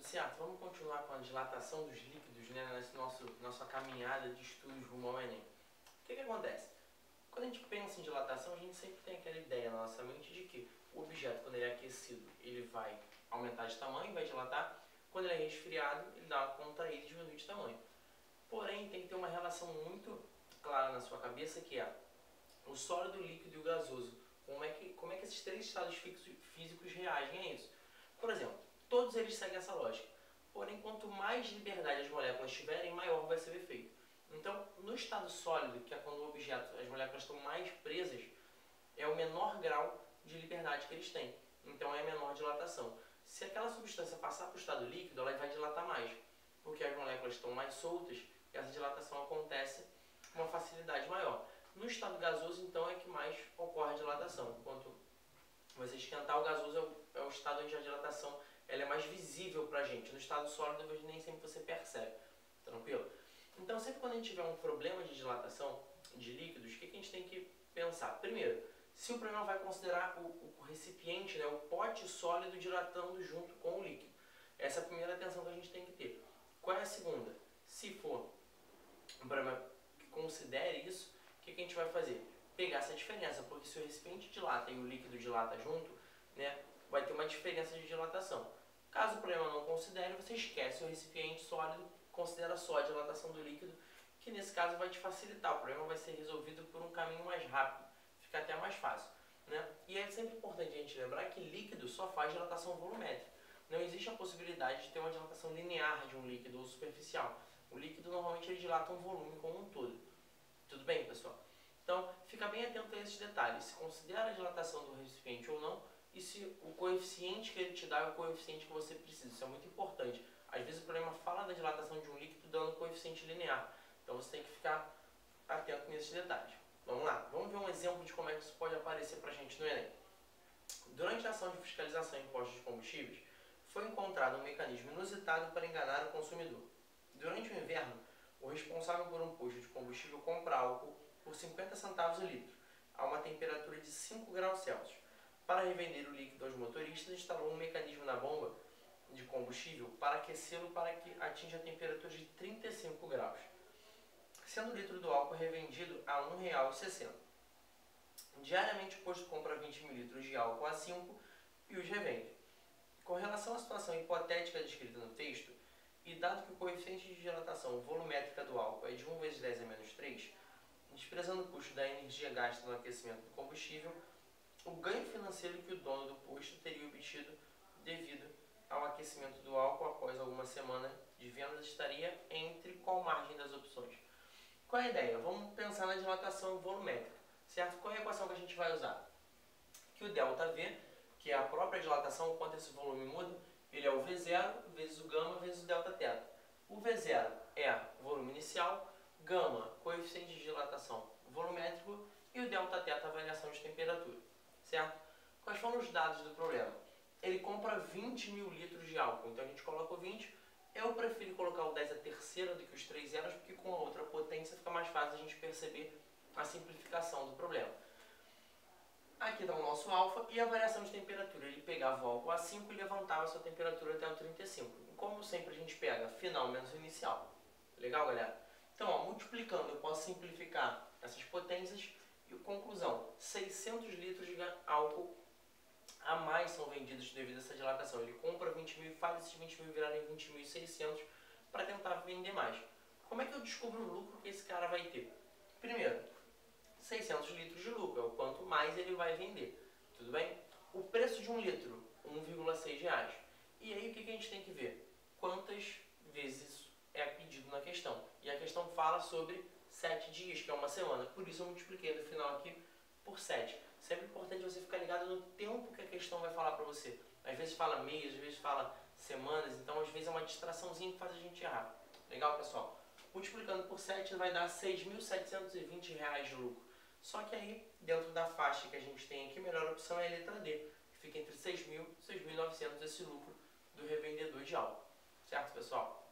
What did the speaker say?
Certo, vamos continuar com a dilatação dos líquidos, né, nossa caminhada de estudos rumo ao Enem. O que acontece? Quando a gente pensa em dilatação, a gente sempre tem aquela ideia na nossa mente de que o objeto, quando ele é aquecido, ele vai aumentar de tamanho, vai dilatar. Quando ele é resfriado, ele dá uma contraída e diminui de tamanho. Porém, tem que ter uma relação muito clara na sua cabeça, que é o sólido, o líquido e o gasoso. Como é que esses três estados físicos reagem a isso? Por exemplo, todos eles seguem essa lógica. Porém, quanto mais liberdade as moléculas tiverem, maior vai ser o efeito. Então, no estado sólido, que é quando o objeto, as moléculas estão mais presas, é o menor grau de liberdade que eles têm. Então, é a menor dilatação. Se aquela substância passar para o estado líquido, ela vai dilatar mais, porque as moléculas estão mais soltas e essa dilatação acontece com uma facilidade maior. No estado gasoso, então, é que mais ocorre a dilatação. Quanto você esquentar, o gasoso é o estado onde a dilatação ela é mais visível para a gente. No estado sólido, nem sempre você percebe. Tranquilo? Então, sempre quando a gente tiver um problema de dilatação de líquidos, o que a gente tem que pensar? Primeiro, se o problema vai considerar o recipiente, né, o pote sólido dilatando junto com o líquido. Essa é a primeira atenção que a gente tem que ter. Qual é a segunda? Se for um problema que considere isso, o que a gente vai fazer? Pegar essa diferença, porque se o recipiente dilata e o líquido dilata junto, né, vai ter uma diferença de dilatação. Caso o problema não considere, você esquece o recipiente sólido, considera só a dilatação do líquido, que nesse caso vai te facilitar. O problema vai ser resolvido por um caminho mais rápido, fica até mais fácil, né? E é sempre importante a gente lembrar que líquido só faz dilatação volumétrica. Não existe a possibilidade de ter uma dilatação linear de um líquido ou superficial. O líquido normalmente ele dilata um volume como um todo. Tudo bem, pessoal? Então, fica bem atento a esses detalhes. Se considera a dilatação do recipiente ou não, e se o coeficiente que ele te dá é o coeficiente que você precisa. Isso é muito importante. Às vezes o problema fala da dilatação de um líquido dando coeficiente linear. Então você tem que ficar atento nesses detalhes. Vamos lá, vamos ver um exemplo de como é que isso pode aparecer para a gente no Enem. Durante a ação de fiscalização em postos de combustíveis, foi encontrado um mecanismo inusitado para enganar o consumidor. Durante o inverno, o responsável por um posto de combustível compra álcool por 50 centavos o litro, a uma temperatura de 5 graus Celsius. Para revender o líquido aos motoristas, instalou um mecanismo na bomba de combustível para aquecê-lo para que atinja a temperatura de 35 graus, sendo o litro do álcool revendido a R$ 1,60. Diariamente o posto compra 20 ml de álcool a 5 e os revende. Com relação à situação hipotética descrita no texto, e dado que o coeficiente de dilatação volumétrica do álcool é de 1 vezes 10 a menos 3, desprezando o custo da energia gasta no aquecimento do combustível, o ganho financeiro que o dono do posto teria obtido devido ao aquecimento do álcool após alguma semana de vendas estaria entre qual margem das opções? Qual é a ideia? Vamos pensar na dilatação volumétrica, certo? Qual é a equação que a gente vai usar? Que o ΔV, que é a própria dilatação, quanto esse volume muda, ele é o V0 vezes o gama vezes o Δθ. O V0 é o volume inicial, gama, coeficiente de dilatação volumétrico, e o Δθ, a variação de temperatura, certo? Quais foram os dados do problema? Ele compra 20 mil litros de álcool, então a gente coloca o 20. Eu prefiro colocar o 10 a terceira do que os 3 zeros, porque com a outra potência fica mais fácil a gente perceber a simplificação do problema. Aqui dá o nosso alfa e a variação de temperatura. Ele pegava o álcool a 5 e levantava a sua temperatura até o 35. Como sempre a gente pega final menos inicial. Legal, galera? Então, ó, multiplicando, eu posso simplificar essas potências e conclusão, 600 litros de álcool a mais são vendidos devido a essa dilatação. Ele compra 20 mil e faz esses 20 mil virarem 20.600 para tentar vender mais. Como é que eu descubro o lucro que esse cara vai ter? Primeiro, 600 litros de lucro, é o quanto mais ele vai vender. Tudo bem? O preço de um litro, R$ 1,6. E aí o que a gente tem que ver? Quantas vezes isso é pedido na questão. E a questão fala sobre 7 dias, que é uma semana. Por isso eu multipliquei no final aqui por 7. Sempre é importante você ficar ligado no tempo que a questão vai falar para você. Às vezes fala meses, às vezes fala semanas, então às vezes é uma distraçãozinha que faz a gente errar. Legal, pessoal? Multiplicando por 7 vai dar R$ 6.720 de lucro. Só que aí, dentro da faixa que a gente tem aqui, a melhor opção é a letra D, que fica entre 6.000 e 6.900 esse lucro do revendedor de álcool. Certo, pessoal?